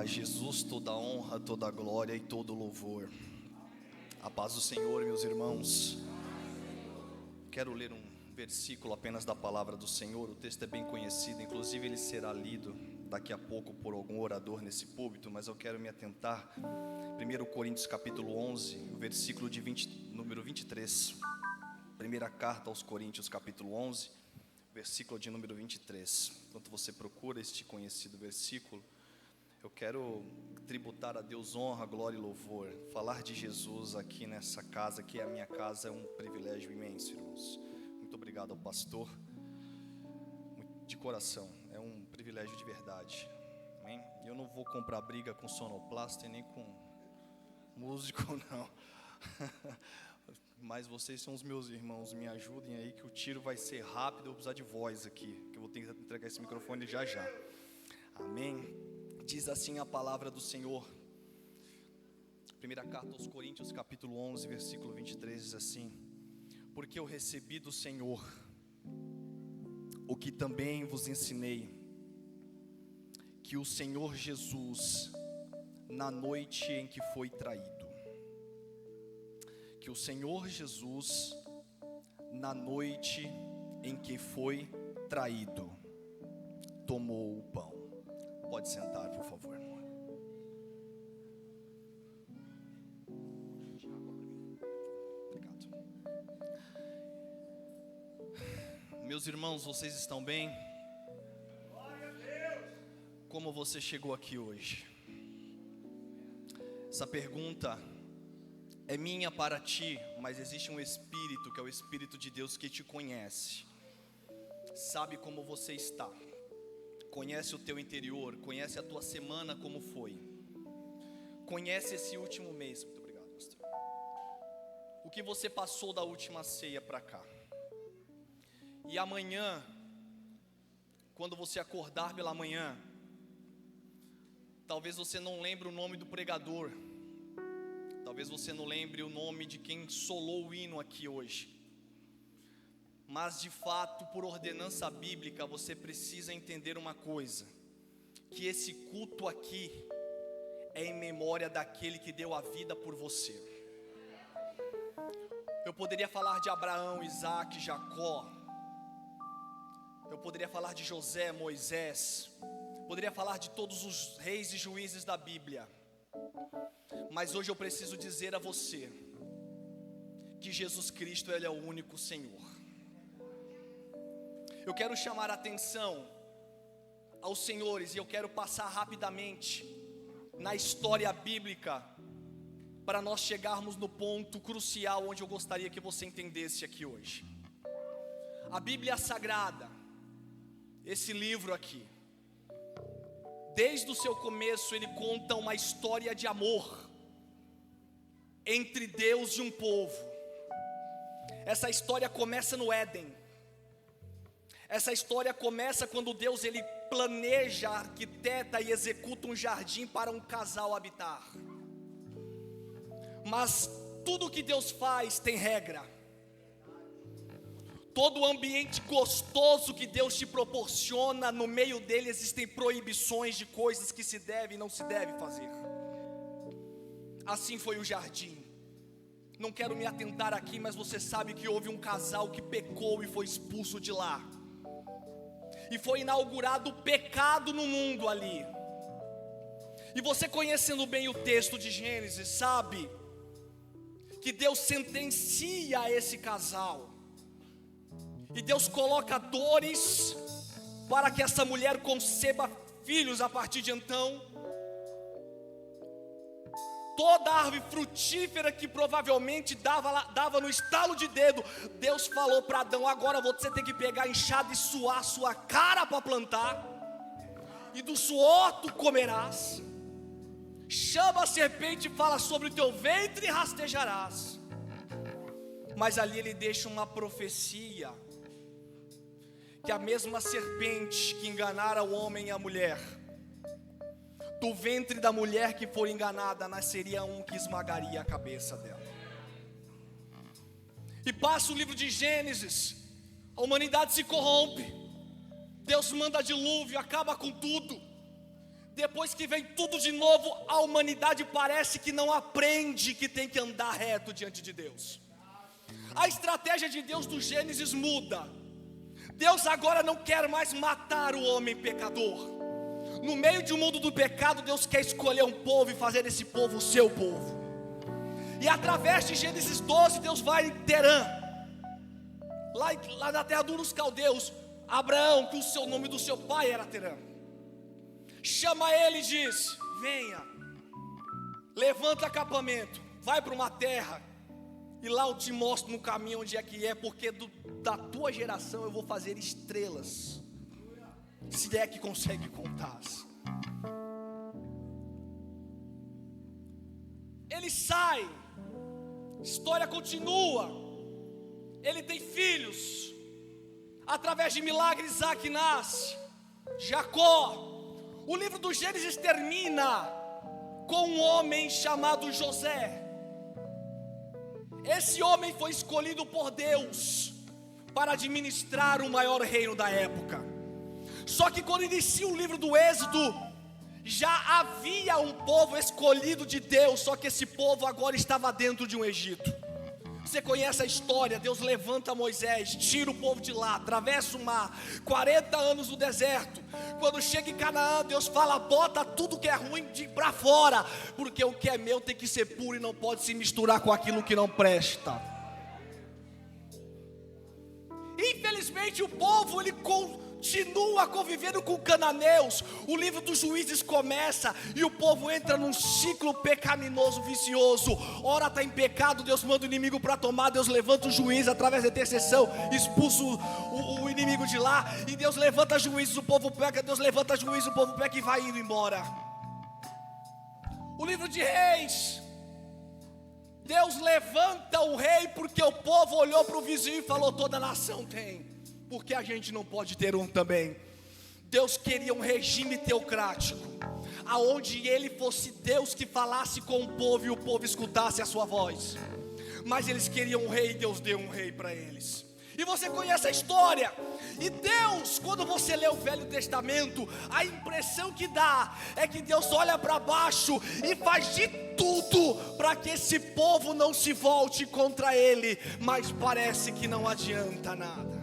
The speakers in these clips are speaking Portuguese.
A Jesus toda a honra, toda a glória e todo o louvor. A paz do Senhor, meus irmãos. Quero ler um versículo apenas da palavra do Senhor. O texto é bem conhecido, inclusive ele será lido daqui a pouco por algum orador nesse púlpito, mas eu quero me atentar. 1 Coríntios capítulo 11, o versículo número 23. Primeira carta aos Coríntios capítulo 11, versículo de número 23. Enquanto você procura este conhecido versículo, eu quero tributar a Deus honra, glória e louvor. Falar de Jesus aqui nessa casa, que é a minha casa, é um privilégio imenso, irmãos. Muito obrigado ao pastor, de coração, é um privilégio de verdade, amém? Eu não vou comprar briga com sonoplasta e nem com músico, não. Mas vocês são os meus irmãos, me ajudem aí que o tiro vai ser rápido. Eu vou precisar de voz aqui, que eu vou ter que entregar esse microfone já já, amém? Diz assim a palavra do Senhor. Primeira carta aos Coríntios capítulo 11, versículo 23 diz assim: porque eu recebi do Senhor o que também vos ensinei, que o Senhor Jesus, na noite em que foi traído, que o Senhor Jesus, na noite em que foi traído, tomou o pão. Pode sentar, por favor. Obrigado. Meus irmãos, vocês estão bem? Como você chegou aqui hoje? Essa pergunta é minha para ti, mas existe um Espírito, que é o Espírito de Deus, que te conhece, sabe como você está, conhece o teu interior, conhece a tua semana como foi, conhece esse último mês. Muito obrigado, pastor. O que você passou da última ceia para cá. E amanhã, quando você acordar pela manhã, talvez você não lembre o nome do pregador, talvez você não lembre o nome de quem solou o hino aqui hoje, mas de fato, por ordenança bíblica, você precisa entender uma coisa: que esse culto aqui é em memória daquele que deu a vida por você. Eu poderia falar de Abraão, Isaac, Jacó, eu poderia falar de José, Moisés, poderia falar de todos os reis e juízes da Bíblia, mas hoje eu preciso dizer a você que Jesus Cristo, Ele é o único Senhor. Eu quero chamar a atenção aos senhores, e eu quero passar rapidamente na história bíblica, para nós chegarmos no ponto crucial onde eu gostaria que você entendesse aqui hoje. A Bíblia Sagrada, esse livro aqui, desde o seu começo ele conta uma história de amor entre Deus e um povo. Essa história começa no Éden. Essa história começa quando Deus ele planeja, arquiteta e executa um jardim para um casal habitar. Mas tudo que Deus faz tem regra. Todo o ambiente gostoso que Deus te proporciona, no meio dele existem proibições de coisas que se deve e não se deve fazer. Assim foi o jardim. Não quero me atentar aqui, mas você sabe que houve um casal que pecou e foi expulso de lá. E foi inaugurado o pecado no mundo ali. E você, conhecendo bem o texto de Gênesis, sabe que Deus sentencia esse casal. E Deus coloca dores para que essa mulher conceba filhos a partir de então. Toda árvore frutífera que provavelmente dava no estalo de dedo, Deus falou para Adão: agora você tem que pegar a enxada e suar a sua cara para plantar, e do suor tu comerás. Chama a serpente e fala: sobre o teu ventre rastejarás. Mas ali ele deixa uma profecia, que a mesma serpente que enganara o homem e a mulher, do ventre da mulher que for enganada, nasceria um que esmagaria a cabeça dela. E passa o livro de Gênesis, a humanidade se corrompe, Deus manda dilúvio, acaba com tudo. depois que vem tudo de novo, a humanidade parece que não aprende que tem que andar reto diante de Deus. A estratégia de Deus do Gênesis muda. Deus agora não quer mais matar o homem pecador. No meio de um mundo do pecado, Deus quer escolher um povo e fazer esse povo o seu povo. E através de Gênesis 12, Deus vai em Terã, lá na terra dos caldeus. Abraão, que o nome do seu pai era Terã, chama ele e diz: venha, levanta acampamento, vai para uma terra, e lá eu te mostro no caminho onde é que é, porque da tua geração eu vou fazer estrelas, se é que consegue contar. Ele sai, história continua, ele tem filhos, através de milagres Isaac nasce, Jacó. O livro do Gênesis termina com um homem chamado José. Esse homem foi escolhido por Deus para administrar o maior reino da época. Só que quando inicia o livro do Êxodo, já havia um povo escolhido de Deus, só que esse povo agora estava dentro de um Egito. Você conhece a história. Deus levanta Moisés, tira o povo de lá, atravessa o mar, 40 anos no deserto. Quando chega em Canaã, Deus fala: bota tudo que é ruim para fora, porque o que é meu tem que ser puro e não pode se misturar com aquilo que não presta. Infelizmente o povo, ele continua convivendo com cananeus. O livro dos Juízes começa e o povo entra num ciclo pecaminoso, vicioso. Ora está em pecado, Deus manda o inimigo para tomar, Deus levanta o juiz através da intercessão, expulsa o inimigo de lá, e Deus levanta juízes, o povo peca, Deus levanta juízes, o povo peca e vai indo embora. O livro de Reis, Deus levanta o rei porque o povo olhou para o vizinho e falou: toda nação tem, porque a gente não pode ter um também. Deus queria um regime teocrático, aonde ele fosse Deus que falasse com o povo e o povo escutasse a sua voz. Mas eles queriam um rei e Deus deu um rei para eles. E você conhece a história. E Deus, quando você lê o Velho Testamento, a impressão que dá é que Deus olha para baixo e faz de tudo para que esse povo não se volte contra ele, mas parece que não adianta nada.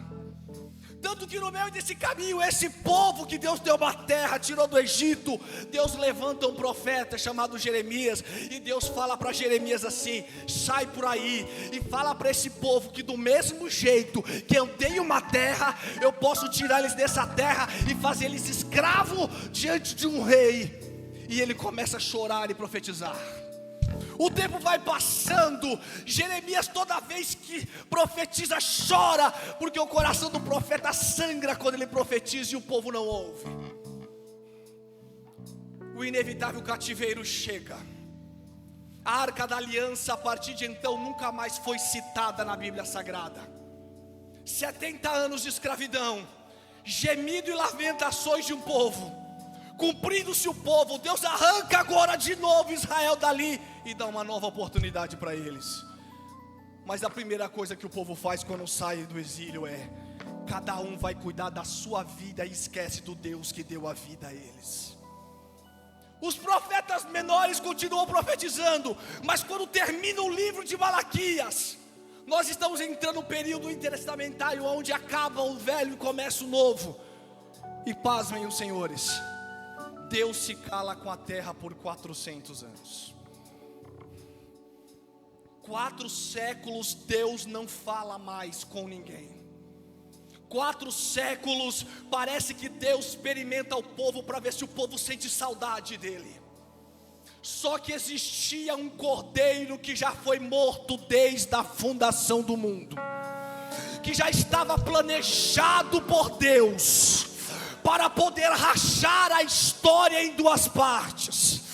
Tanto que no meio desse caminho, esse povo que Deus deu uma terra, tirou do Egito, Deus levanta um profeta chamado Jeremias, e Deus fala para Jeremias assim: sai por aí e fala para esse povo que do mesmo jeito que eu dei uma terra, eu posso tirar eles dessa terra e fazer eles escravos diante de um rei. E ele começa a chorar e profetizar. O tempo vai passando, Jeremias toda vez que profetiza chora, porque o coração do profeta sangra quando ele profetiza e o povo não ouve. O inevitável cativeiro chega. A Arca da Aliança a partir de então nunca mais foi citada na Bíblia Sagrada. 70 anos de escravidão, gemido e lamentações de um povo. Cumprindo-se o povo, Deus arranca agora de novo Israel dali e dá uma nova oportunidade para eles. Mas a primeira coisa que o povo faz quando sai do exílio é: cada um vai cuidar da sua vida e esquece do Deus que deu a vida a eles. Os profetas menores continuam profetizando, mas quando termina o livro de Malaquias, nós estamos entrando no período intertestamentário, onde acaba o velho e começa o novo. E pasmem os senhores, Deus se cala com a terra por 400 anos. 4 séculos Deus não fala mais com ninguém. 4 séculos parece que Deus experimenta o povo para ver se o povo sente saudade dele. Só que existia um cordeiro que já foi morto desde a fundação do mundo, que já estava planejado por Deus para poder rachar a história em 2 partes.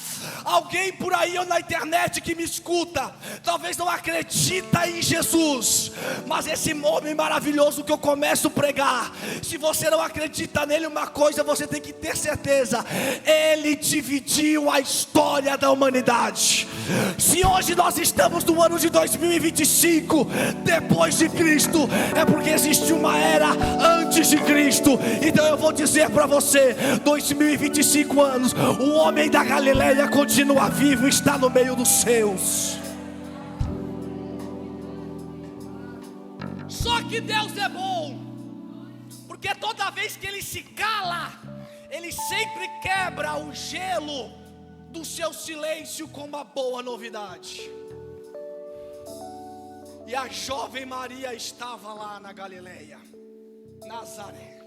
Alguém por aí ou na internet que me escuta, talvez não acredita em Jesus, mas esse homem maravilhoso que eu começo a pregar, se você não acredita nele, uma coisa você tem que ter certeza: ele dividiu a história da humanidade. Se hoje nós estamos no ano de 2025, depois de Cristo, é porque existe uma era antes antes de Cristo. Então eu vou dizer para você, 2025 anos, o homem da Galileia continua vivo, está no meio dos seus. Só que Deus é bom, porque toda vez que Ele se cala, Ele sempre quebra o gelo do seu silêncio com uma boa novidade. E a jovem Maria estava lá na Galileia, Nazaré.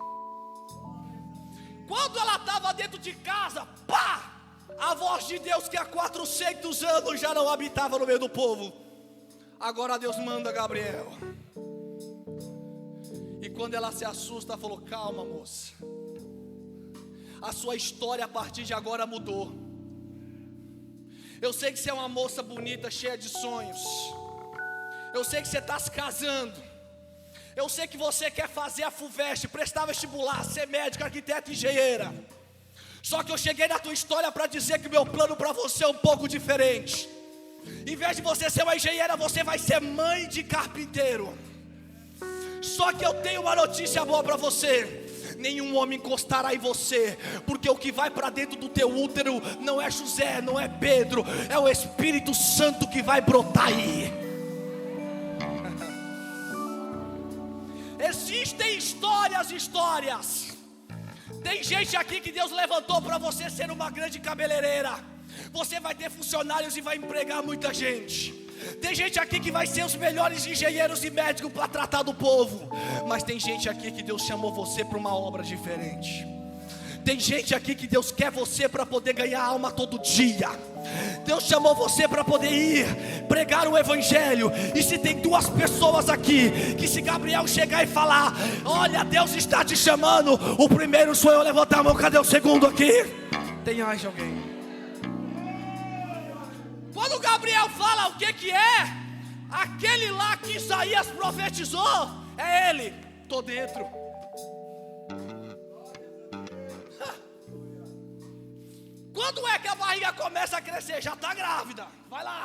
Quando ela estava dentro de casa, pá! A voz de Deus que há 400 anos já não habitava no meio do povo. Agora Deus manda Gabriel. E quando ela se assusta, ela falou: calma, moça, a sua história a partir de agora mudou. Eu sei que você é uma moça bonita, cheia de sonhos. Eu sei que você está se casando. Eu sei que você quer fazer a FUVEST, prestar vestibular, ser médica, arquiteta, engenheira. Só que eu cheguei na tua história para dizer que o meu plano para você é um pouco diferente. Em vez de você ser uma engenheira, você vai ser mãe de carpinteiro. Só que eu tenho uma notícia boa para você: nenhum homem encostará em você, porque o que vai para dentro do teu útero não é José, não é Pedro, é o Espírito Santo que vai brotar aí. Existem histórias. Tem gente aqui que Deus levantou para você ser uma grande cabeleireira. Você vai ter funcionários e vai empregar muita gente. Tem gente aqui que vai ser os melhores engenheiros e médicos para tratar do povo. Mas tem gente aqui que Deus chamou você para uma obra diferente. Tem gente aqui que Deus quer você para poder ganhar alma todo dia. Deus chamou você para poder ir pregar o evangelho. E se tem duas pessoas aqui, que se Gabriel chegar e falar: olha, Deus está te chamando, o primeiro sou eu, levantar a mão. Cadê o segundo aqui? Tem mais de alguém? Quando Gabriel fala o que é, aquele lá que Isaías profetizou, é ele. Tô dentro. Quando é que a barriga começa a crescer? Já está grávida, vai lá.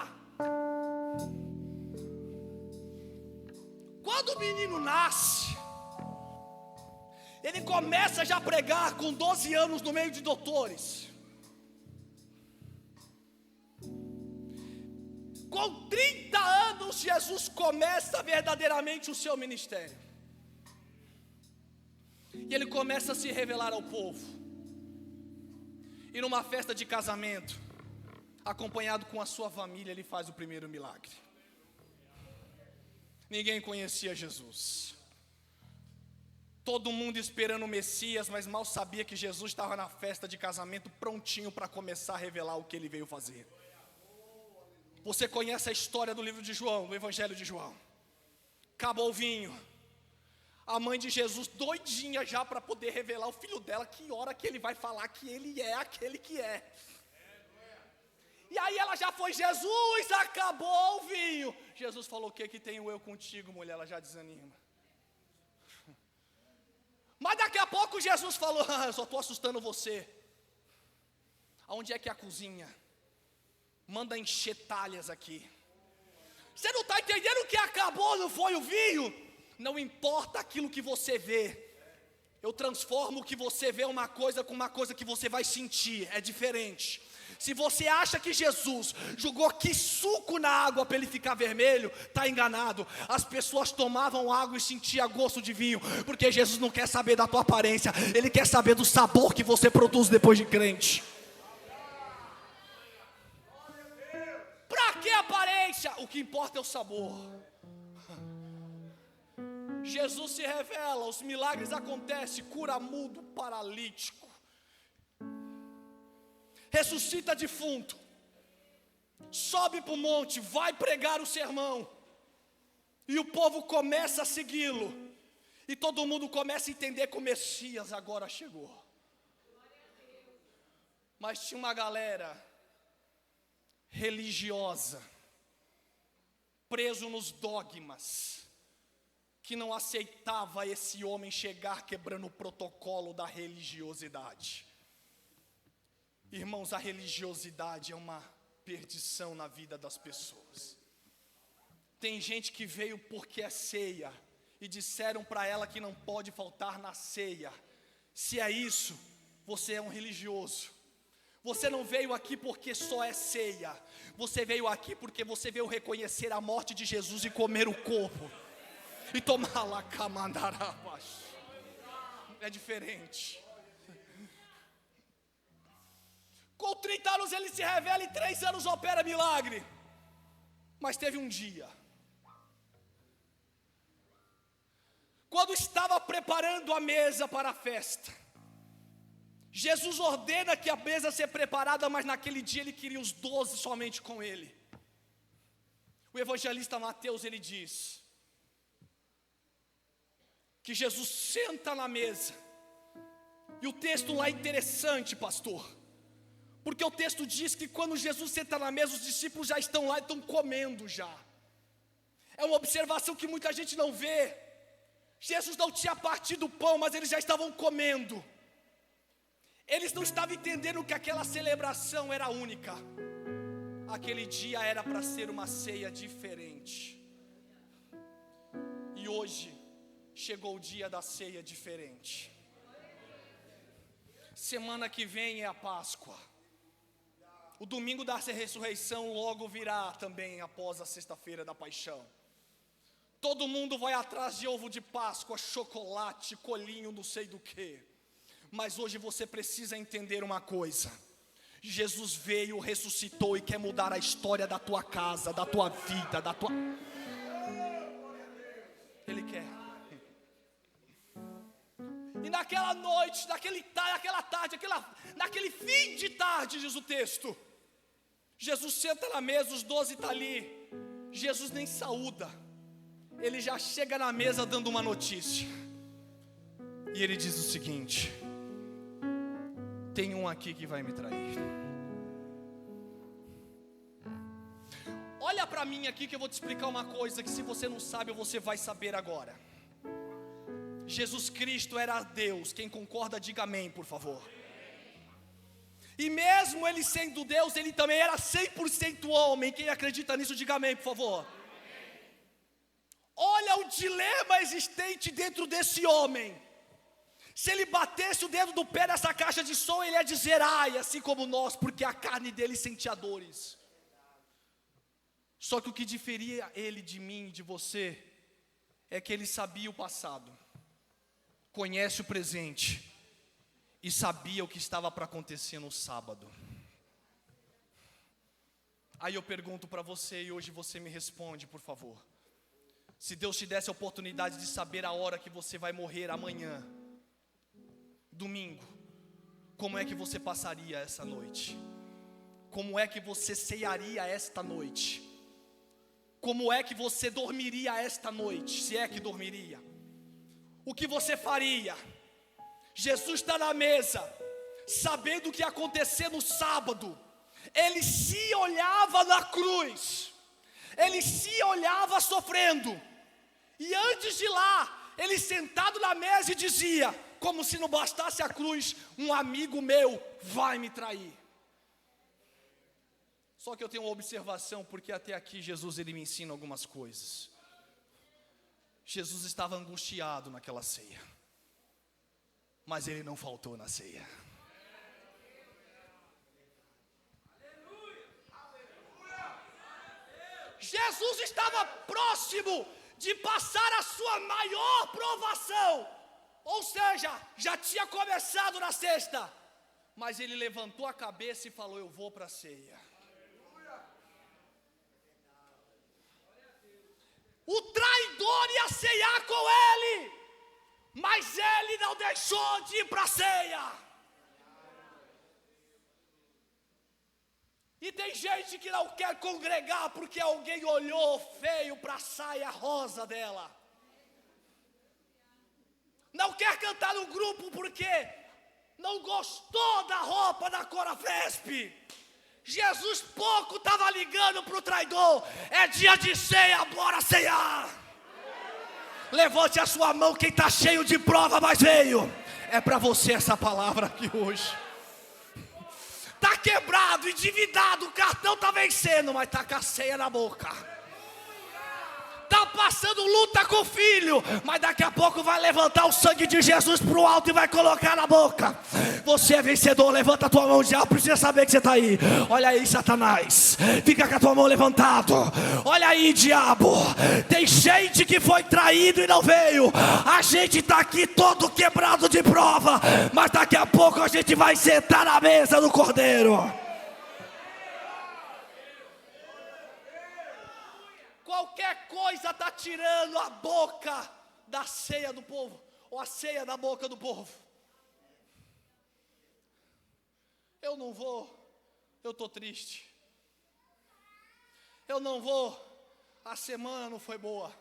Quando o menino nasce, ele começa já a pregar com 12 anos no meio de doutores. Com 30 anos, Jesus começa verdadeiramente o seu ministério. E ele começa a se revelar ao povo. E numa festa de casamento, acompanhado com a sua família, ele faz o primeiro milagre. Ninguém conhecia Jesus. Todo mundo esperando o Messias, mas mal sabia que Jesus estava na festa de casamento, prontinho para começar a revelar o que ele veio fazer. Você conhece a história do livro de João, do Evangelho de João. Acabou o vinho. A mãe de Jesus doidinha já para poder revelar o filho dela, que hora que ele vai falar que ele é aquele que é. E aí ela já foi: Jesus, acabou o vinho. Jesus falou: o que tenho eu contigo, mulher? Ela já desanima. Mas daqui a pouco Jesus falou: eu só estou assustando você. Aonde é que é a cozinha? Manda encher talhas aqui. Você não está entendendo que acabou, não foi o vinho? Não importa aquilo que você vê, eu transformo o que você vê uma coisa com uma coisa que você vai sentir, é diferente. Se você acha que Jesus jogou que suco na água para ele ficar vermelho, está enganado. As pessoas tomavam água e sentiam gosto de vinho, porque Jesus não quer saber da tua aparência, Ele quer saber do sabor que você produz depois de crente. Para que aparência? O que importa é o sabor. Jesus se revela, os milagres acontecem, cura mudo, paralítico, ressuscita defunto, sobe para o monte, vai pregar o sermão, e o povo começa a segui-lo, e todo mundo começa a entender que o Messias agora chegou. Mas tinha uma galera religiosa, preso nos dogmas, que não aceitava esse homem chegar quebrando o protocolo da religiosidade. Irmãos, a religiosidade é uma perdição na vida das pessoas. Tem gente que veio porque é ceia e disseram para ela que não pode faltar na ceia. Se é isso, você é um religioso. Você não veio aqui porque só é ceia. Você veio aqui porque você veio reconhecer a morte de Jesus e comer o corpo. E tomar lá camandarabas. É diferente. Com 30 anos ele se revela, em 3 anos opera milagre. Mas teve um dia, quando estava preparando a mesa para a festa, Jesus ordena que a mesa seja preparada, mas naquele dia ele queria os 12 somente com ele. O evangelista Mateus, ele diz que Jesus senta na mesa. E o texto lá é interessante, pastor, porque o texto diz que quando Jesus senta na mesa, os discípulos já estão lá e estão comendo já. É uma observação que muita gente não vê. Jesus não tinha partido o pão, mas eles já estavam comendo. Eles não estavam entendendo que aquela celebração era única. Aquele dia era para ser uma ceia diferente. E hoje chegou o dia da ceia diferente. Semana que vem é a Páscoa. O domingo da ressurreição logo virá também após a sexta-feira da paixão. Todo mundo vai atrás de ovo de Páscoa, chocolate, colinho, não sei do que. Mas hoje você precisa entender uma coisa. Jesus veio, ressuscitou e quer mudar a história da tua casa, da tua vida, da tua... Ele quer. E naquela noite, naquela tarde, naquele fim de tarde, diz o texto, Jesus senta na mesa, os 12 estão ali. Jesus nem saúda. Ele já chega na mesa dando uma notícia. E ele diz o seguinte: tem um aqui que vai me trair. Olha para mim aqui que eu vou te explicar uma coisa que se você não sabe, você vai saber agora. Jesus Cristo era Deus. Quem concorda, diga amém, por favor. E mesmo ele sendo Deus, ele também era 100% homem. Quem acredita nisso, diga amém, por favor. Olha o dilema existente dentro desse homem. Se ele batesse o dedo do pé nessa caixa de som, ele ia dizer ai, assim como nós, porque a carne dele sentia dores. Só que o que diferia ele de mim e de você é que ele sabia o passado, conhece o presente e sabia o que estava para acontecer no sábado. Aí eu pergunto para você e hoje você me responde, por favor. Se Deus te desse a oportunidade de saber a hora que você vai morrer amanhã, domingo, como é que você passaria essa noite? Como é que você cearia esta noite? Como é que você dormiria esta noite, se é que dormiria? O que você faria? Jesus está na mesa, sabendo o que ia acontecer no sábado. Ele se olhava na cruz, ele se olhava sofrendo. E antes de lá, ele sentado na mesa e dizia, como se não bastasse a cruz, um amigo meu vai me trair. Só que eu tenho uma observação, porque até aqui Jesus ele me ensina algumas coisas. Jesus estava angustiado naquela ceia, mas ele não faltou na ceia. Jesus estava próximo de passar a sua maior provação, ou seja, já tinha começado na sexta, mas ele levantou a cabeça e falou, eu vou para a ceia. O traidor ia ceiar com ele, mas ele não deixou de ir para a ceia. E tem gente que não quer congregar porque alguém olhou feio para a saia rosa dela. Não quer cantar no grupo porque não gostou da roupa da Cora Fesp. Jesus pouco estava ligando para o traidor. É dia de ceia, bora ceiar. Levante a sua mão quem está cheio de prova, mas veio. É para você essa palavra aqui hoje. Está quebrado, endividado, o cartão está vencendo, mas está com a ceia na boca. Está passando luta com o filho, mas daqui a pouco vai levantar o sangue de Jesus para o alto e vai colocar na boca. Você é vencedor, levanta a tua mão, diabo, precisa saber que você está aí. Olha aí, Satanás, fica com a tua mão levantada. Olha aí, diabo, tem gente que foi traído e não veio. A gente está aqui todo quebrado de prova, mas daqui a pouco a gente vai sentar na mesa do Cordeiro. Qualquer coisa está tirando a boca da ceia do povo, ou a ceia da boca do povo. Eu não vou, eu estou triste. Eu não vou, a semana não foi boa.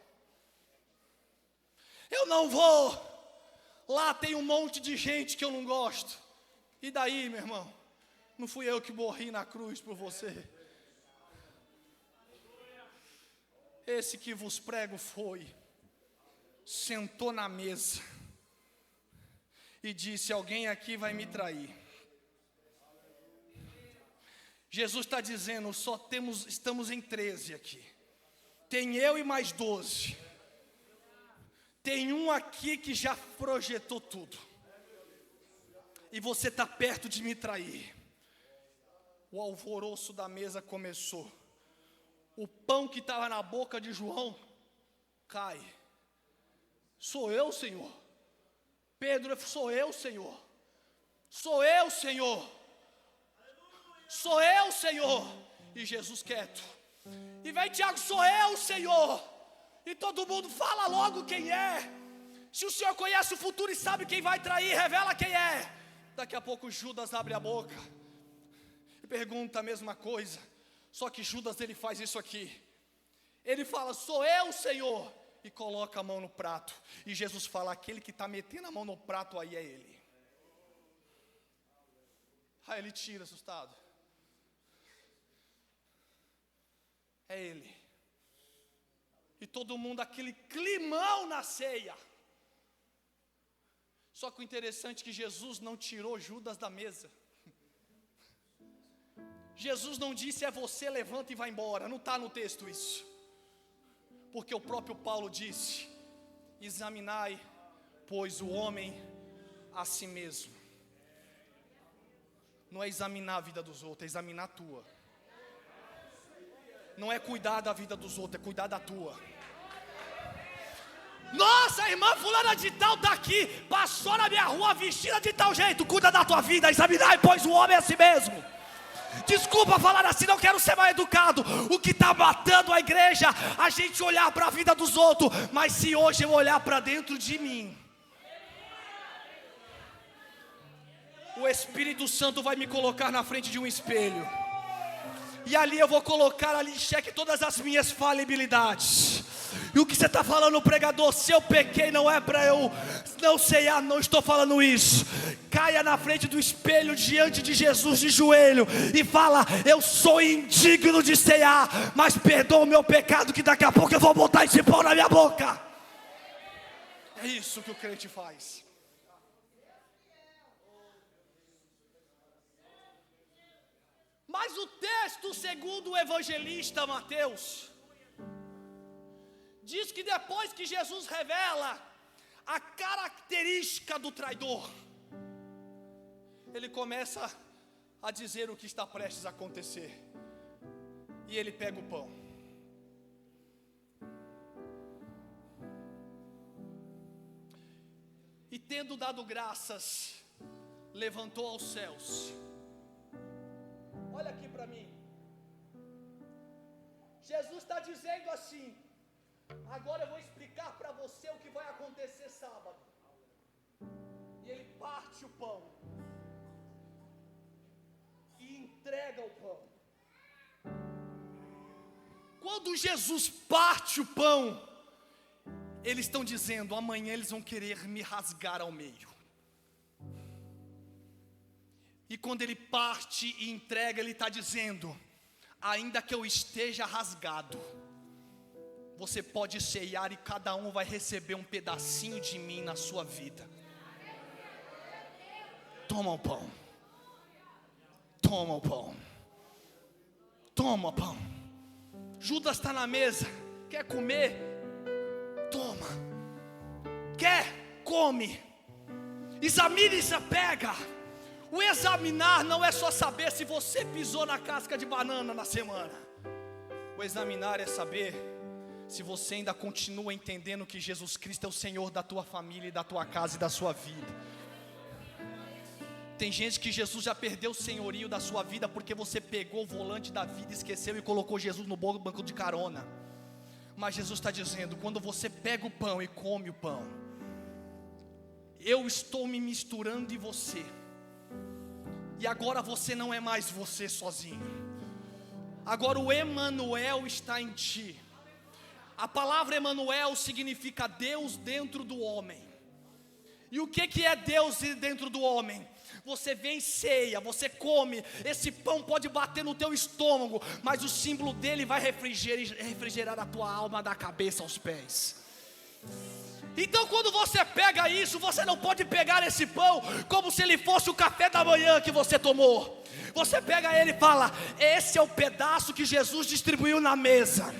Eu não vou, lá tem um monte de gente que eu não gosto. E daí, meu irmão? Não fui eu que morri na cruz por você. Esse que vos prego foi, sentou na mesa e disse: alguém aqui vai me trair. Jesus está dizendo: estamos em 13 aqui. Tem eu e mais 12. Tem um aqui que já projetou tudo. E você está perto de me trair. O alvoroço da mesa começou. O pão que estava na boca de João cai. Sou eu, Senhor. Pedro, sou eu, Senhor. Sou eu, Senhor. Sou eu, Senhor. E Jesus quieto. E vem Tiago: sou eu, Senhor. E todo mundo: fala logo quem é. Se o Senhor conhece o futuro e sabe quem vai trair, revela quem é. Daqui a pouco Judas abre a boca e pergunta a mesma coisa. Só que Judas, ele faz isso aqui. Ele fala: sou eu, Senhor. E coloca a mão no prato. E Jesus fala: aquele que está metendo a mão no prato aí é ele. Aí ele tira assustado. É ele. E todo mundo, aquele climão na ceia. Só que o interessante é que Jesus não tirou Judas da mesa. Jesus não disse: é você, levanta e vai embora. Não está no texto isso. Porque o próprio Paulo disse: examinai, pois, o homem a si mesmo. Não é examinar a vida dos outros, é examinar a tua. Não é cuidar da vida dos outros, é cuidar da tua. Nossa, a irmã fulana de tal está aqui, passou na minha rua vestida de tal jeito. Cuida da tua vida, examinar, pois o homem é a si mesmo. Desculpa falar assim, não quero ser mal educado. O que está matando a igreja, a gente olhar para a vida dos outros. Mas se hoje eu olhar para dentro de mim, o Espírito Santo vai me colocar na frente de um espelho. E ali eu vou colocar ali em xeque todas as minhas falibilidades. E o que você está falando, pregador? Se eu pequei, não é para eu não ceiar, não estou falando isso. Caia na frente do espelho, diante de Jesus, de joelho, e fala: eu sou indigno de ceiar, mas perdoa o meu pecado, que daqui a pouco eu vou botar esse pão na minha boca. É isso que o crente faz. Mas o texto, segundo o evangelista Mateus, diz que depois que Jesus revela a característica do traidor, ele começa a dizer o que está prestes a acontecer. E ele pega o pão. E tendo dado graças, levantou aos céus. Olha aqui para mim. Jesus está dizendo assim: agora eu vou explicar para você o que vai acontecer sábado. E ele parte o pão e entrega o pão. Quando Jesus parte o pão, eles estão dizendo: amanhã eles vão querer me rasgar ao meio. E quando ele parte e entrega, ele está dizendo: ainda que eu esteja rasgado, você pode ceiar e cada um vai receber um pedacinho de mim na sua vida. Toma o pão. Toma o pão. Toma o pão. Judas está na mesa, quer comer, Quer? Come. Examine e se pega. O examinar não é só saber se você pisou na casca de banana na semana. O examinar é saber se você ainda continua entendendo que Jesus Cristo é o Senhor da tua família e da tua casa e da sua vida. Tem gente que Jesus já perdeu o senhorio da sua vida porque você pegou o volante da vida, esqueceu e colocou Jesus no banco de carona. Mas Jesus está dizendo, quando você pega o pão e come o pão, eu estou me misturando em você. E agora você não é mais você sozinho. Agora o Emanuel está em ti. A palavra Emanuel significa Deus dentro do homem. E o que é Deus dentro do homem? Você vem ceia, você come, esse pão pode bater no teu estômago, mas o símbolo dele vai refrigerar a tua alma da cabeça aos pés. Então quando você pega isso, você não pode pegar esse pão como se ele fosse o café da manhã que você tomou. Você pega ele e fala, esse é o pedaço que Jesus distribuiu na mesa.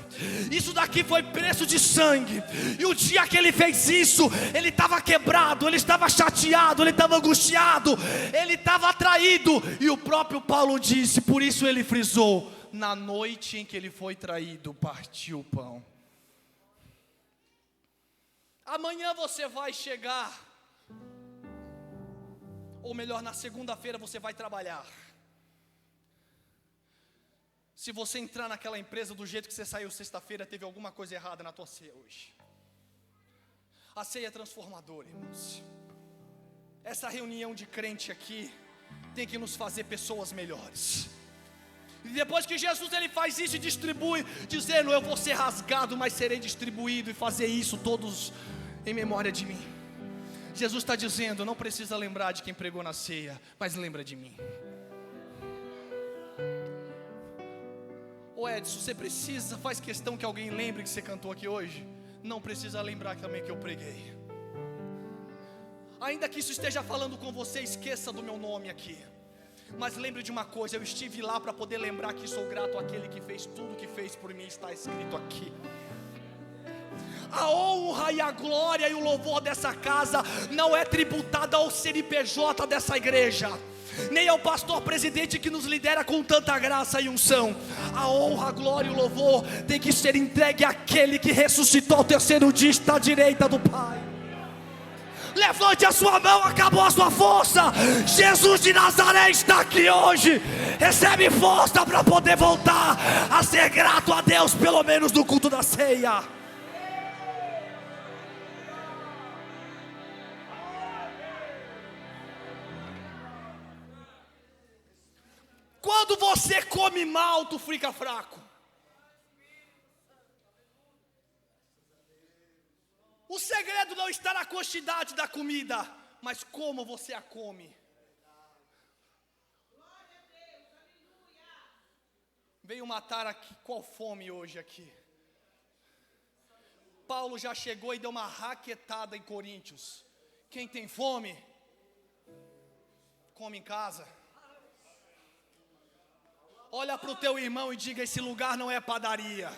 Isso daqui foi preço de sangue. E o dia que ele fez isso, ele estava quebrado, ele estava chateado, ele estava angustiado, ele estava traído. E o próprio Paulo disse, por isso ele frisou, na noite em que ele foi traído, partiu o pão. Amanhã você vai chegar, ou melhor, na segunda-feira você vai trabalhar. Se você entrar naquela empresa do jeito que você saiu sexta-feira, teve alguma coisa errada na tua ceia hoje. A ceia é transformadora, irmãos. Essa reunião de crente aqui tem que nos fazer pessoas melhores. E depois que Jesus ele faz isso e distribui, dizendo, eu vou ser rasgado, mas serei distribuído, e fazer isso todos em memória de mim. Jesus está dizendo, não precisa lembrar de quem pregou na ceia, mas lembra de mim. Ô Edson, você faz questão que alguém lembre que você cantou aqui hoje? Não precisa lembrar também que eu preguei. Ainda que isso esteja falando com você, esqueça do meu nome aqui. Mas lembre de uma coisa, eu estive lá para poder lembrar que sou grato àquele que fez tudo que fez por mim, está escrito aqui. A honra e a glória e o louvor dessa casa não é tributada ao CNPJ dessa igreja, nem ao pastor presidente que nos lidera com tanta graça e unção. A honra, a glória e o louvor tem que ser entregue àquele que ressuscitou ao terceiro dia, está à direita do Pai. Levante a sua mão, acabou a sua força. Jesus de Nazaré está aqui hoje. Recebe força para poder voltar a ser grato a Deus, pelo menos no culto da ceia. Quando você come mal, tu fica fraco. O segredo não está na quantidade da comida, mas como você a come. Veio matar aqui, qual fome hoje aqui? Paulo já chegou e deu uma raquetada em Coríntios. Quem tem fome, come em casa. Olha para o teu irmão e diga, esse lugar não é padaria.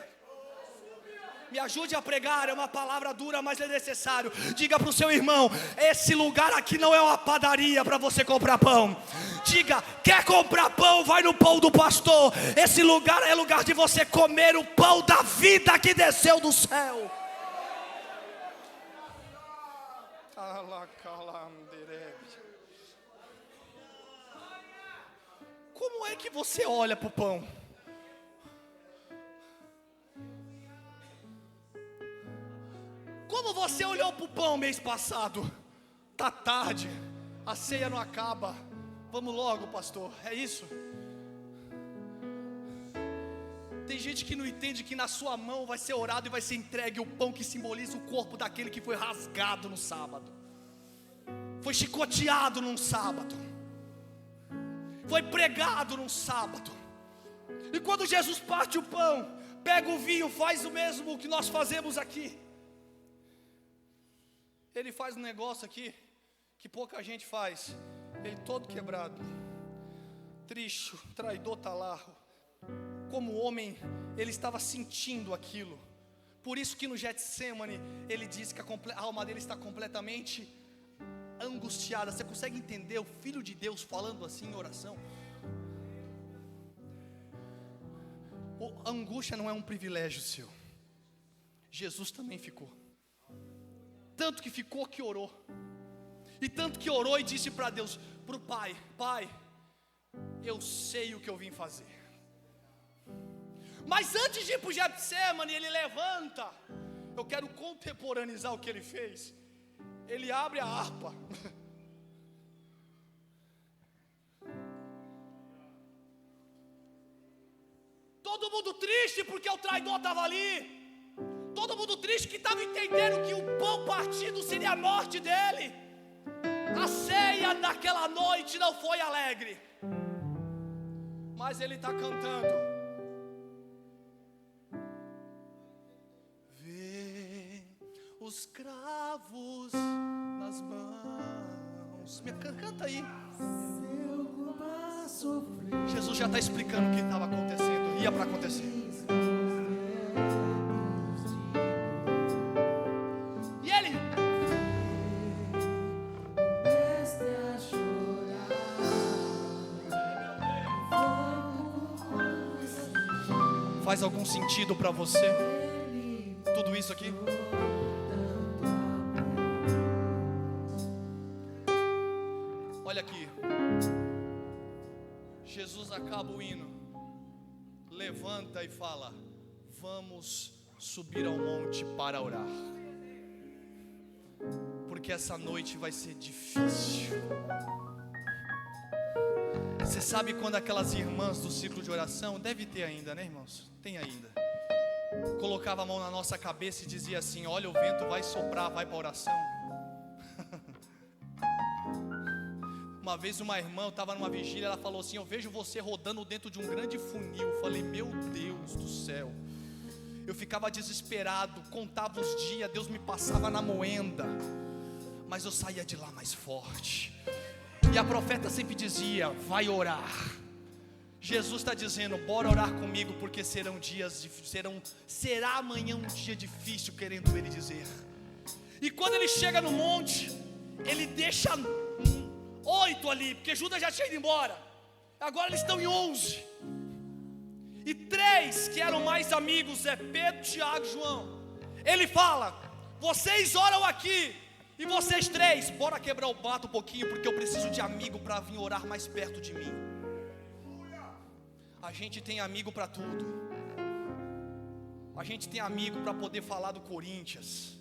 Me ajude a pregar, é uma palavra dura, mas é necessário. Diga para o seu irmão, esse lugar aqui não é uma padaria para você comprar pão. Diga, quer comprar pão, vai no pão do pastor. Esse lugar é lugar de você comer o pão da vida que desceu do céu. Como é que você olha para o pão? Como você olhou para o pão mês passado? Tá tarde, a ceia não acaba. Vamos logo, pastor, é isso? Tem gente que não entende que na sua mão vai ser orado e vai ser entregue o pão que simboliza o corpo daquele que foi rasgado no sábado, foi chicoteado num sábado, foi pregado num sábado. E quando Jesus parte o pão, pega o vinho, faz o mesmo que nós fazemos aqui. Ele faz um negócio aqui que pouca gente faz. Ele todo quebrado, triste, traidor, tá lá. Como homem, ele estava sentindo aquilo. Por isso que no Getsemane ele diz que a alma dele está completamente angustiada. Você consegue entender o Filho de Deus falando assim em oração? A angústia não é um privilégio seu. Jesus também ficou. Tanto que ficou que orou. E tanto que orou e disse para Deus, para o Pai: Pai, eu sei o que eu vim fazer. Mas antes de ir para o Getsemane, ele levanta. Eu quero contemporaneizar o que ele fez. Ele abre a harpa. Todo mundo triste porque o traidor estava ali. Todo mundo triste que estava entendendo que o pão partido seria a morte dele. A ceia naquela noite não foi alegre. Mas ele está cantando. Vê os cravos nas mãos. Canta aí. Jesus já está explicando o que estava acontecendo. Ia para acontecer. E ele faz algum sentido para você? Tudo isso aqui? Olha aqui. Jesus acaba o hino, levanta e fala: vamos subir ao monte para orar, porque essa noite vai ser difícil. Você sabe quando aquelas irmãs do ciclo de oração, deve ter ainda, né, irmãos? Tem ainda. Colocava a mão na nossa cabeça e dizia assim: olha, o vento vai soprar, vai para a oração. Uma vez uma irmã, eu estava numa vigília, ela falou assim: eu vejo você rodando dentro de um grande funil. Eu falei: meu Deus do céu. Eu ficava desesperado, contava os dias, Deus me passava na moenda, mas eu saía de lá mais forte. E a profeta sempre dizia: vai orar. Jesus está dizendo: bora orar comigo, porque será amanhã um dia difícil, querendo ele dizer. E quando ele chega no monte, ele deixa 8 ali, porque Judas já tinha ido embora. Agora eles estão em 11. E 3 que eram mais amigos, é Pedro, Tiago e João. Ele fala: vocês oram aqui, e vocês 3, bora quebrar o pato um pouquinho, porque eu preciso de amigo para vir orar mais perto de mim. A gente tem amigo para tudo. A gente tem amigo para poder falar do Corinthians.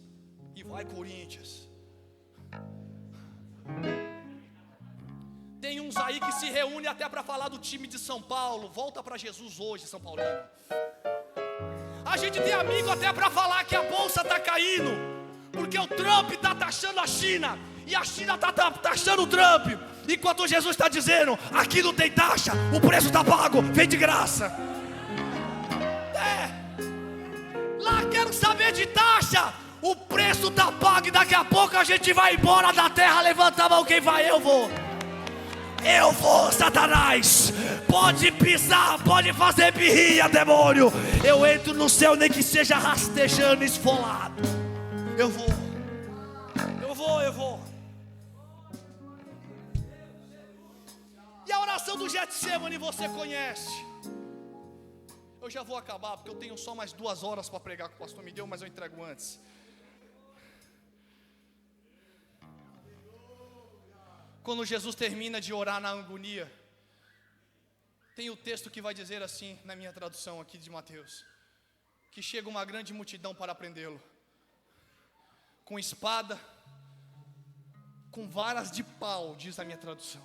E vai Corinthians. Tem uns aí que se reúnem até para falar do time de São Paulo. Volta para Jesus hoje, São Paulino. A gente tem amigo até para falar que a bolsa está caindo, porque o Trump está taxando a China, e a China está taxando o Trump. Enquanto Jesus está dizendo: aqui não tem taxa, o preço está pago, vem de graça. Lá quero saber de taxa, o preço está pago, e daqui a pouco a gente vai embora da terra. Levanta a mão quem vai. Eu vou, Satanás. Pode pisar, pode fazer birrinha, demônio. Eu entro no céu, nem que seja rastejando, esfolado. Eu vou. E a oração do Getsemane você conhece. Eu já vou acabar, porque eu tenho só mais 2 horas para pregar, que o pastor me deu, mas eu entrego antes. Quando Jesus termina de orar na agonia, tem o texto que vai dizer assim, na minha tradução aqui de Mateus, que chega uma grande multidão para prendê-lo, com espada, com varas de pau, diz a minha tradução.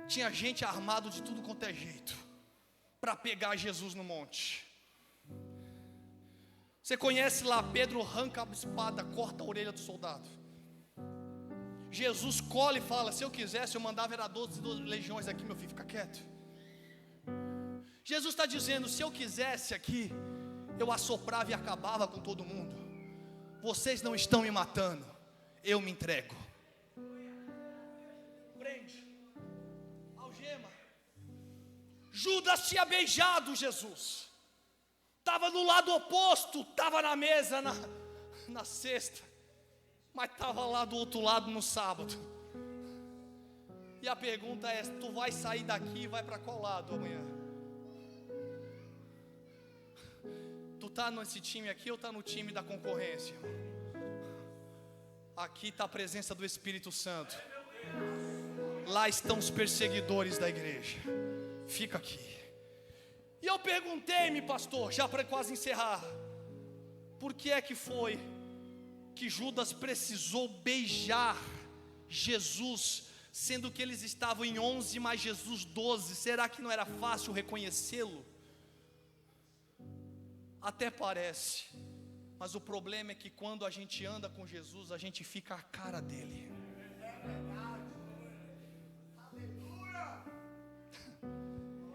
Tinha gente armado de tudo quanto é jeito para pegar Jesus no monte. Você conhece lá, Pedro arranca a espada, corta a orelha do soldado. Jesus colhe e fala: se eu quisesse, eu mandava era 12 legiões aqui, meu filho, fica quieto. Jesus está dizendo: se eu quisesse aqui, eu assoprava e acabava com todo mundo. Vocês não estão me matando, eu me entrego. Prende, algema. Judas tinha beijado Jesus. estava no lado oposto, estava na mesa na sexta, mas estava lá do outro lado no sábado. E a pergunta é: tu vai sair daqui e vai para qual lado amanhã? Tu está nesse time aqui ou está no time da concorrência? Aqui está a presença do Espírito Santo. Lá estão os perseguidores da igreja. Fica aqui. E eu perguntei-me, pastor, já para quase encerrar, por que é que foi que Judas precisou beijar Jesus, sendo que eles estavam em 11, mas Jesus 12? Será que não era fácil reconhecê-lo? Até parece, mas o problema é que quando a gente anda com Jesus, a gente fica a cara dele.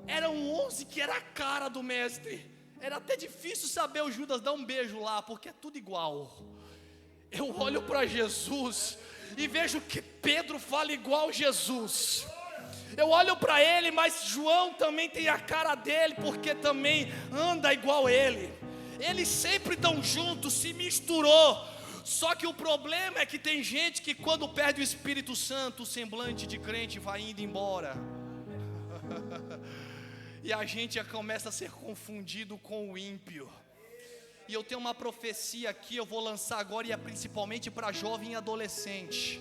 Eram 11 que era a cara do mestre. Era até difícil saber o Judas dar um beijo lá, porque é tudo igual. Eu olho para Jesus e vejo que Pedro fala igual Jesus. Eu olho para ele, mas João também tem a cara dele, porque também anda igual ele. Eles sempre estão juntos, se misturou. Só que o problema é que tem gente que quando perde o Espírito Santo, o semblante de crente vai indo embora. E a gente já começa a ser confundido com o ímpio. E eu tenho uma profecia aqui, eu vou lançar agora, e é principalmente para jovem e adolescente.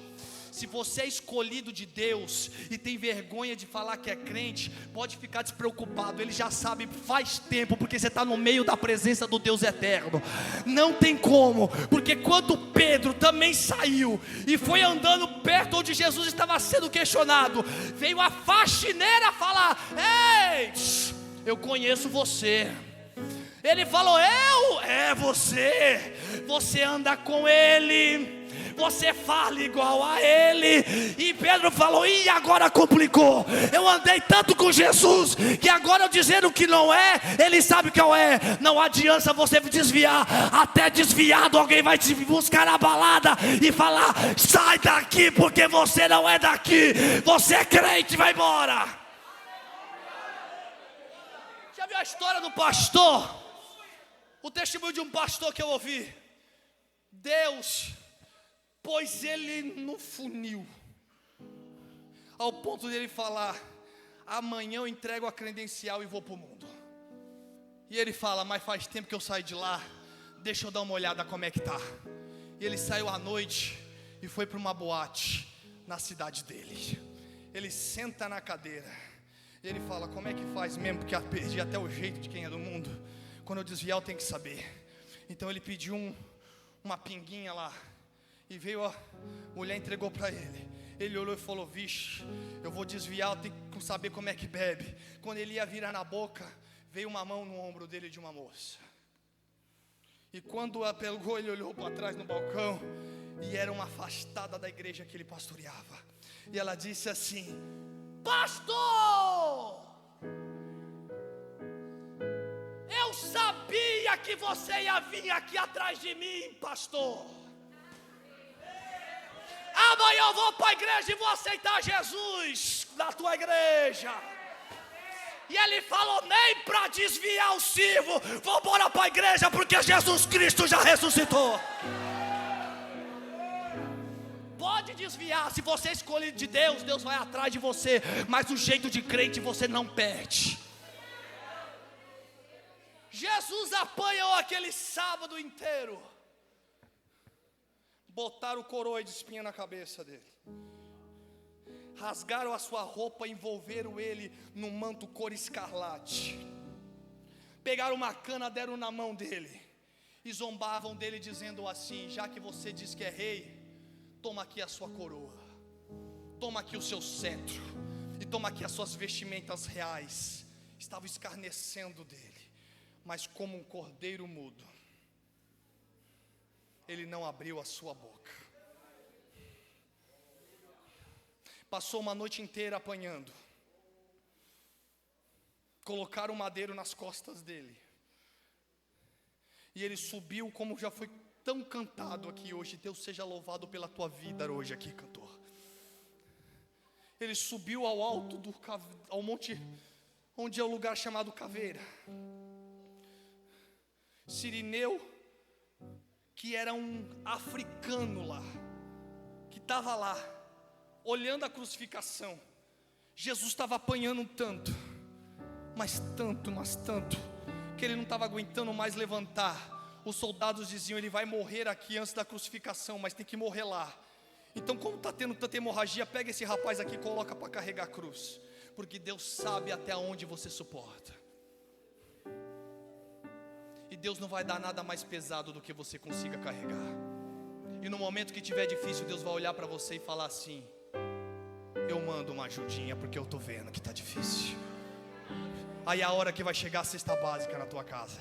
Se você é escolhido de Deus e tem vergonha de falar que é crente, pode ficar despreocupado, Ele já sabe faz tempo, porque você está no meio da presença do Deus eterno. Não tem como, porque quando Pedro também saiu e foi andando perto onde Jesus estava sendo questionado, veio a faxineira falar: ei, eu conheço você. Ele falou: você anda com ele, você fala igual a ele. E Pedro falou: e agora complicou, eu andei tanto com Jesus, que agora eu dizendo que não é, ele sabe que eu é. Não adianta você desviar, até desviado alguém vai te buscar na balada e falar: sai daqui, porque você não é daqui, você é crente, vai embora. Já viu a história do pastor? O testemunho de um pastor que eu ouvi. Deus pôs ele no funil, ao ponto dele falar: amanhã eu entrego a credencial e vou para o mundo. E ele fala: mas faz tempo que eu saí de lá, deixa eu dar uma olhada como é que tá. E ele saiu à noite e foi para uma boate na cidade dele. Ele senta na cadeira e ele fala: como é que faz mesmo, porque eu perdi até o jeito de quem é do mundo. Quando eu desviar eu tenho que saber. Então ele pediu uma pinguinha lá, e veio a mulher, entregou para ele. Ele olhou e falou: vixe, eu vou desviar, eu tenho que saber como é que bebe. Quando ele ia virar na boca, veio uma mão no ombro dele de uma moça. E quando a pegou, ele olhou para trás no balcão, e era uma afastada da igreja que ele pastoreava. E ela disse assim: pastor, eu sabia que você ia vir aqui atrás de mim, pastor. Amanhã eu vou para a igreja e vou aceitar Jesus na tua igreja. E ele falou: nem para desviar eu sirvo, vou embora para a igreja, porque Jesus Cristo já ressuscitou. Pode desviar, se você é escolhido de Deus, Deus vai atrás de você, mas o jeito de crente você não perde. Jesus apanhou aquele sábado inteiro. Botaram coroa de espinha na cabeça dele, rasgaram a sua roupa, envolveram ele num manto cor escarlate, pegaram uma cana, deram na mão dele e zombavam dele, dizendo assim: já que você diz que é rei, toma aqui a sua coroa, toma aqui o seu cetro, e toma aqui as suas vestimentas reais. Estavam escarnecendo dele, mas como um cordeiro mudo, ele não abriu a sua boca. Passou uma noite inteira apanhando. Colocaram um madeiro nas costas dele. E ele subiu, como já foi tão cantado aqui hoje. Deus seja louvado pela tua vida hoje aqui, cantor. Ele subiu ao alto ao monte, onde é o lugar chamado Caveira. Cirineu, que era um africano lá, que estava lá, olhando a crucificação. Jesus estava apanhando tanto, mas tanto, que ele não estava aguentando mais levantar. Os soldados diziam: ele vai morrer aqui antes da crucificação, mas tem que morrer lá. Então, como está tendo tanta hemorragia, pega esse rapaz aqui e coloca para carregar a cruz, porque Deus sabe até onde você suporta. E Deus não vai dar nada mais pesado do que você consiga carregar. E no momento que tiver difícil, Deus vai olhar para você e falar assim: eu mando uma ajudinha, porque eu estou vendo que está difícil. Aí é a hora que vai chegar a cesta básica na tua casa.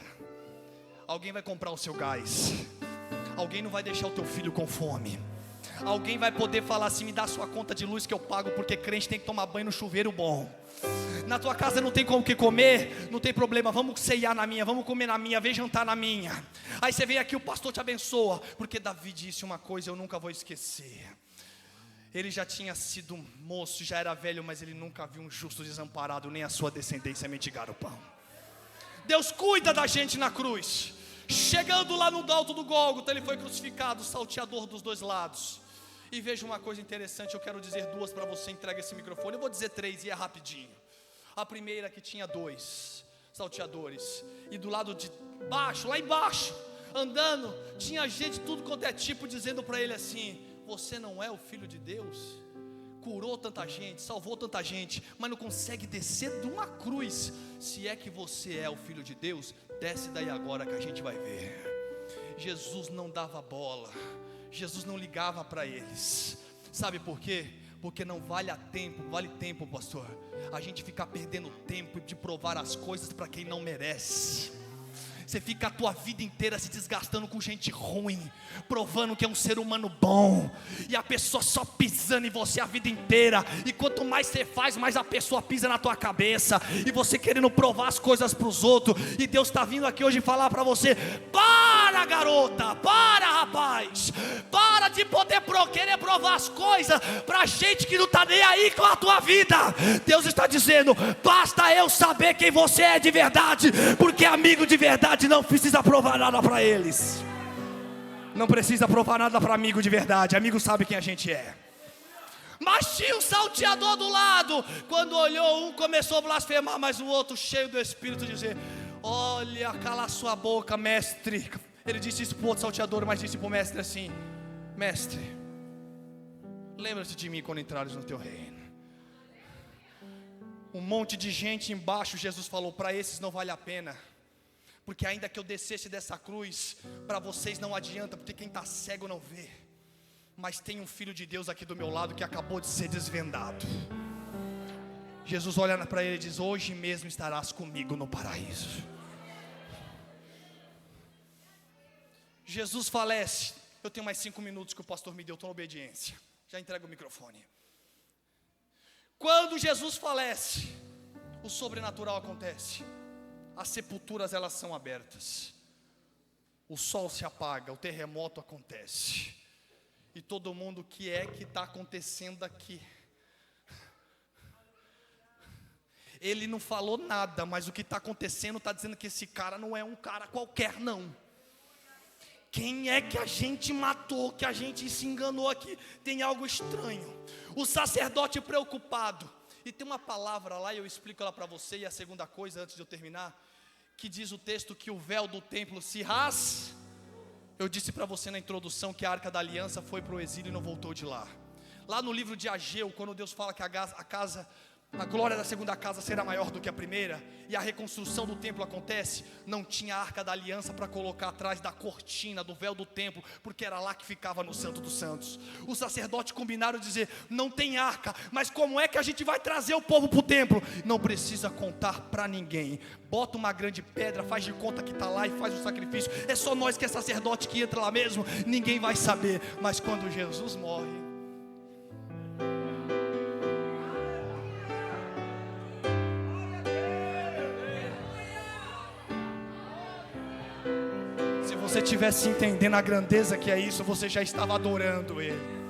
Alguém vai comprar o seu gás. Alguém não vai deixar o teu filho com fome. Alguém vai poder falar assim: me dá a sua conta de luz que eu pago, porque crente tem que tomar banho no chuveiro bom. Na tua casa não tem como que comer, não tem problema, vamos ceiar na minha, vamos comer na minha, vem jantar na minha. Aí você vem aqui, o pastor te abençoa, porque Davi disse uma coisa, eu nunca vou esquecer. Ele já tinha sido moço, já era velho, mas ele nunca viu um justo desamparado, nem a sua descendência mendigar o pão. Deus cuida da gente na cruz. Chegando lá no alto do Gólgota, ele foi crucificado, salteador dos dois lados. E veja uma coisa interessante, eu quero dizer duas para você, entrega esse microfone. Eu vou dizer três e é rapidinho. A primeira, que tinha 2 salteadores, e do lado de baixo, lá embaixo, andando, tinha gente de tudo quanto é tipo, dizendo para ele assim: você não é o Filho de Deus? Curou tanta gente, salvou tanta gente, mas não consegue descer de uma cruz. Se é que você é o Filho de Deus, desce daí agora que a gente vai ver. Jesus não dava bola, Jesus não ligava para eles. Sabe por quê? Porque não vale tempo, pastor, a gente ficar perdendo tempo de provar as coisas para quem não merece. Você fica a tua vida inteira se desgastando com gente ruim, provando que é um ser humano bom, e a pessoa só pisando em você a vida inteira. E quanto mais você faz, mais a pessoa pisa na tua cabeça, e você querendo provar as coisas para os outros. E Deus está vindo aqui hoje falar para você: para, garota, para, rapaz, para de poder querer provar as coisas para gente que não está nem aí com a tua vida. Deus está dizendo: basta eu saber quem você é de verdade, porque amigo de verdade não precisa provar nada para eles. Não precisa provar nada para amigo de verdade. Amigo sabe quem a gente é. Mas tinha um salteador do lado. Quando olhou, um começou a blasfemar, mas o outro, cheio do Espírito, dizer: olha, cala sua boca, mestre. Ele disse isso para o outro salteador, mas disse para o mestre assim: mestre, lembra-te de mim quando entrares no teu reino. Um monte de gente embaixo, Jesus falou: para esses não vale a pena, porque ainda que eu descesse dessa cruz, para vocês não adianta, porque quem está cego não vê. Mas tem um Filho de Deus aqui do meu lado que acabou de ser desvendado. Jesus olha para ele e diz: hoje mesmo estarás comigo no paraíso. Jesus falece. Eu tenho mais 5 minutos que o pastor me deu, estou na obediência. Já entrego o microfone. Quando Jesus falece, o sobrenatural acontece. As sepulturas, elas são abertas. O sol se apaga, o terremoto acontece. E todo mundo, o que é que está acontecendo aqui? Ele não falou nada, mas o que está acontecendo está dizendo que esse cara não é um cara qualquer, não. Quem é que a gente matou, que a gente se enganou aqui? Tem algo estranho. O sacerdote preocupado. E tem uma palavra lá, e eu explico ela para você. E a segunda coisa, antes de eu terminar, que diz o texto que o véu do templo se rasga. Eu disse para você na introdução que a Arca da Aliança foi para o exílio e não voltou de lá. Lá no livro de Ageu, quando Deus fala que a glória da segunda casa será maior do que a primeira, e a reconstrução do templo acontece, não tinha a Arca da Aliança para colocar atrás da cortina, do véu do templo, porque era lá que ficava no Santo dos Santos. Os sacerdotes combinaram dizer: não tem arca, mas como é que a gente vai trazer o povo para o templo? Não precisa contar para ninguém, bota uma grande pedra, faz de conta que está lá e faz o sacrifício. É só nós que é sacerdote que entra lá mesmo, ninguém vai saber. Mas quando Jesus morre, se você estivesse entendendo a grandeza que é isso, você já estava adorando Ele.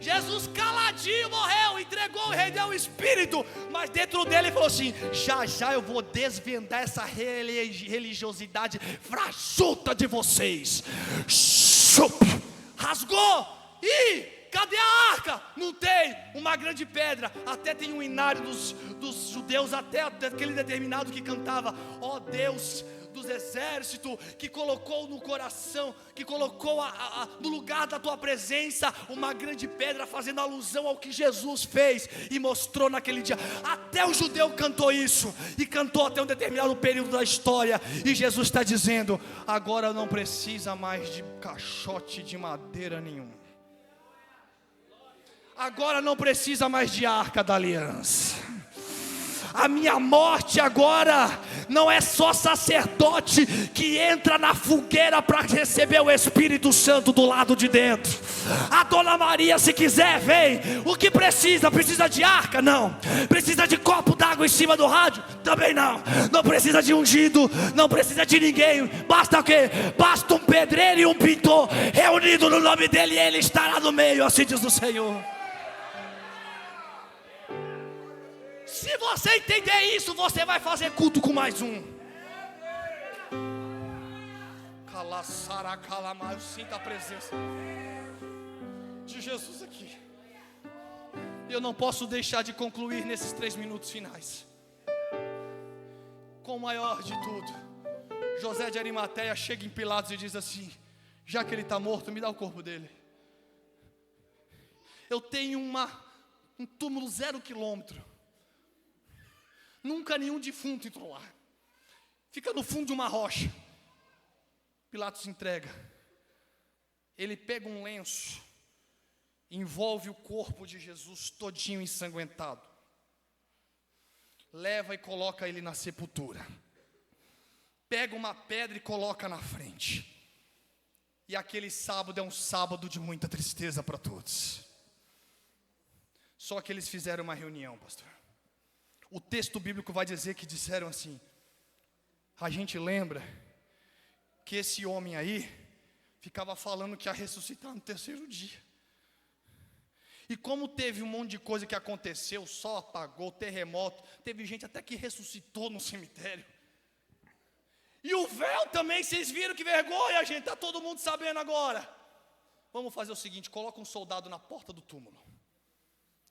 Jesus caladinho morreu, entregou o rei, deu o Espírito, Mas dentro dele ele falou assim: já já eu vou desvendar essa religiosidade frajuta de vocês. Rasgou. E cadê a arca? Não tem. Uma grande pedra. Até tem um inário dos judeus, até aquele determinado que cantava: ó Deus dos exércitos, que colocou no coração, que colocou no lugar da tua presença uma grande pedra, fazendo alusão ao que Jesus fez e mostrou naquele dia. Até o judeu cantou isso, e cantou até um determinado período da história. E Jesus está dizendo: agora não precisa mais de caixote de madeira nenhum. Agora não precisa mais de arca da aliança. A minha morte agora não é só sacerdote que entra na fogueira para receber o Espírito Santo do lado de dentro. A Dona Maria, se quiser, vem. O que precisa? Precisa de arca? Não. Precisa de copo d'água em cima do rádio? Também não. Não precisa de ungido, não precisa de ninguém. Basta o quê? Basta um pedreiro e um pintor reunido no nome dele, e ele estará no meio, assim diz o Senhor. Se você entender isso, você vai fazer culto com mais um. Eu sinto a presença de Jesus aqui. Eu não posso deixar de concluir nesses 3 minutos finais. Com o maior de tudo, José de Arimateia chega em Pilatos e diz assim: já que ele está morto, me dá o corpo dele. Eu tenho um túmulo 0 quilômetro. Nunca nenhum defunto entrou lá. Fica no fundo de uma rocha. Pilatos entrega. Ele pega um lenço, envolve o corpo de Jesus todinho ensanguentado, leva e coloca ele na sepultura. Pega uma pedra e coloca na frente. E aquele sábado é um sábado de muita tristeza para todos. Só que eles fizeram uma reunião, pastor. O texto bíblico vai dizer que disseram assim: a gente lembra que esse homem aí ficava falando que ia ressuscitar no 3º dia. E como teve um monte de coisa que aconteceu, o sol apagou, terremoto, teve gente até que ressuscitou no cemitério. E o véu também, vocês viram que vergonha, gente, está todo mundo sabendo agora. Vamos fazer o seguinte: coloca um soldado na porta do túmulo.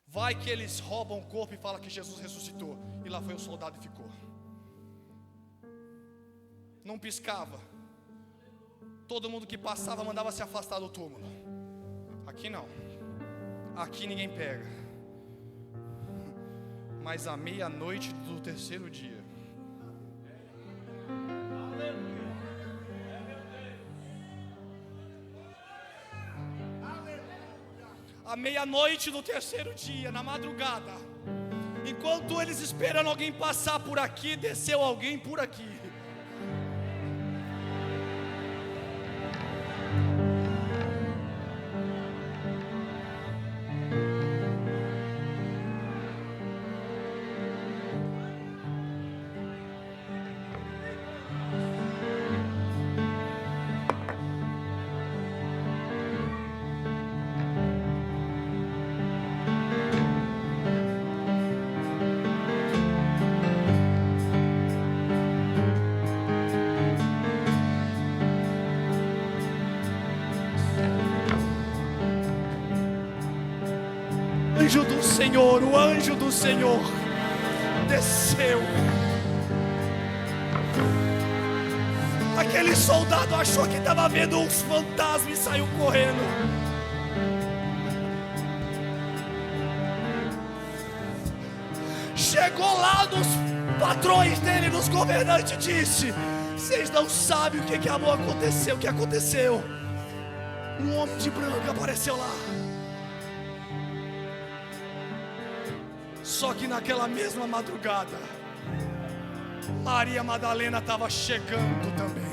Vai que eles roubam o corpo e falam que Jesus ressuscitou. E lá foi o soldado e ficou. Não piscava. Todo mundo que passava mandava se afastar do túmulo. Aqui não. Aqui ninguém pega. Mas à meia-noite do 3º dia, à meia-noite do 3º dia, na madrugada, enquanto eles esperando alguém passar por aqui, desceu alguém por aqui. O anjo do Senhor desceu. Aquele soldado achou que estava vendo uns fantasmas e saiu correndo. Chegou lá nos patrões dele, nos governantes, e disse: vocês não sabem o que aconteceu. O que aconteceu? Um homem de branco apareceu lá. Só que naquela mesma madrugada, Maria Madalena estava chegando também.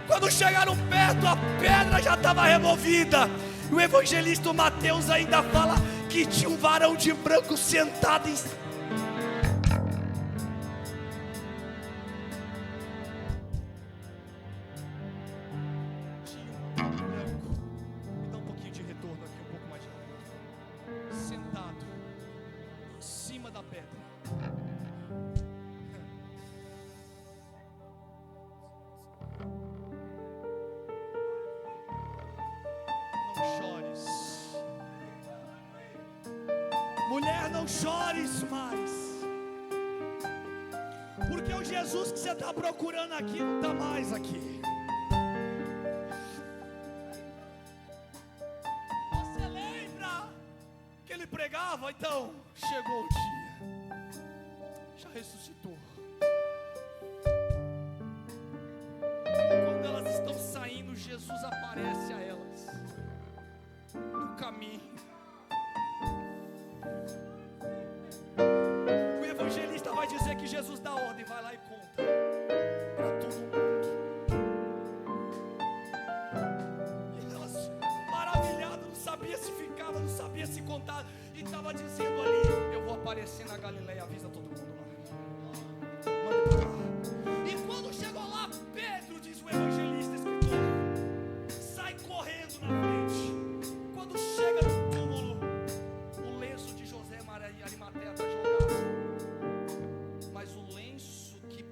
Quando chegaram perto, a pedra já estava removida. E o evangelista Mateus ainda fala que tinha um varão de branco sentado em... Me dá um pouquinho de retorno aqui, um pouco mais de... Sentado. Não chores. Mulher, não chores mais. Porque o Jesus que você está procurando aqui não está mais aqui. Você lembra que ele pregava? Então, chegou o dia. Já ressuscitou. Quando elas estão saindo, Jesus aparece a elas no caminho. O evangelista vai dizer que Jesus dá ordem, vai lá e conta para todo mundo. E elas, maravilhadas, não sabia se ficava, não sabia se contava, e estava dizendo ali: eu vou aparecer na Galileia, avisa todo mundo lá. Manda pra lá. E quando chegou lá, Pedro, diz o evangelista escritor, sai correndo na frente. Quando chega no túmulo, o lenço de José Maria Arimateia está jogado, mas o lenço que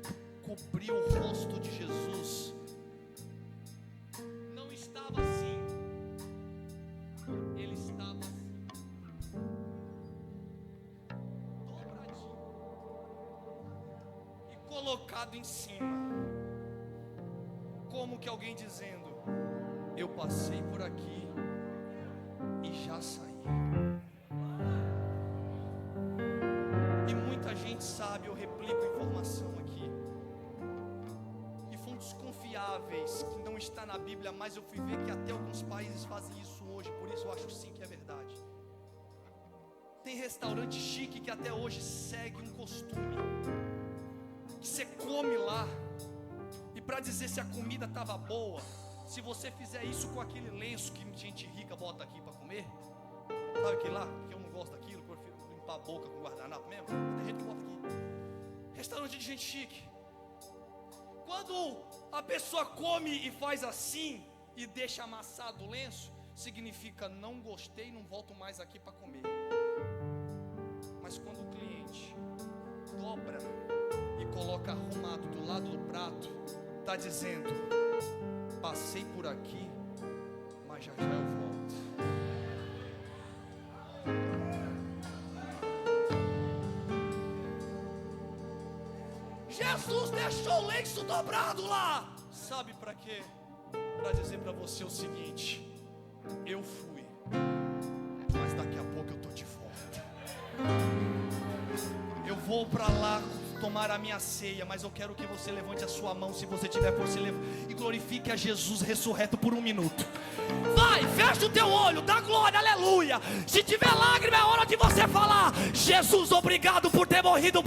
cobriu o rosto de Jesus não estava assim, ele estava assim, dobradinho e colocado em cima, como que alguém dizendo: eu passei por aqui e já saí. E muita gente sabe, eu replico informação aqui, e fontes confiáveis que não está na Bíblia, mas eu fui ver que até alguns países fazem isso hoje, por isso eu acho sim que é verdade. Tem restaurante chique que até hoje segue um costume, que você come lá, e para dizer se a comida estava boa, se você fizer isso com aquele lenço que gente rica bota aqui para comer, sabe aquele lá, que eu não gosto daquilo, eu prefiro limpar a boca com guardanapo mesmo, tem gente que bota aqui. Restaurante de gente chique, quando a pessoa come e faz assim, e deixa amassado o lenço, significa: não gostei, não volto mais aqui para comer. Mas quando o cliente dobra e coloca arrumado do lado do prato, está dizendo: passei por aqui, mas já já eu volto. Jesus deixou o lenço dobrado lá. Sabe para quê? Para dizer para você o seguinte: eu fui, mas daqui a pouco eu estou de volta. Eu vou para lá tomar a minha ceia, mas eu quero que você levante a sua mão, se você tiver por se e glorifique a Jesus ressurreto por um minuto. Vai, fecha o teu olho, dá glória, aleluia. Se tiver lágrima, é hora de você falar: Jesus, obrigado por ter morrido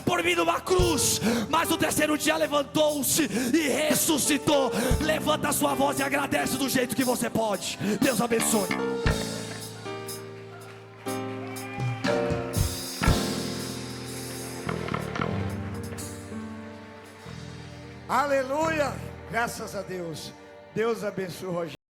por mim numa cruz, mas no terceiro dia levantou-se e ressuscitou. Levanta a sua voz e agradece do jeito que você pode. Deus abençoe. Aleluia, graças a Deus. Deus abençoe.